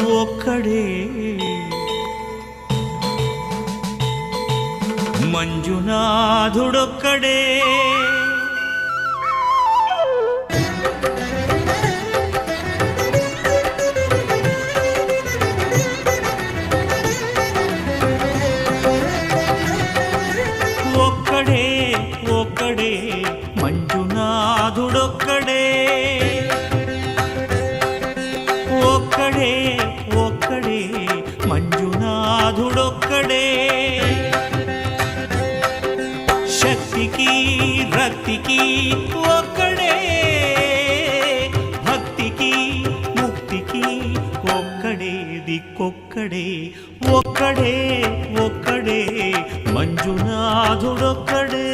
ఒక్కడే మంజునాథుడొక్కడే ఒక్కడే ఒక్కడే మంజునాథుడొక్కడే ఒక్కడే ఒక్కడే మంజునాథుడొక్కడే శక్తికి రక్తికి ఒక్కడే భక్తికి ముక్తికి ఒక్కడే దిక్కొక్కడే ఒక్కడే ఒక్కడే మంజునాథుడొక్కడే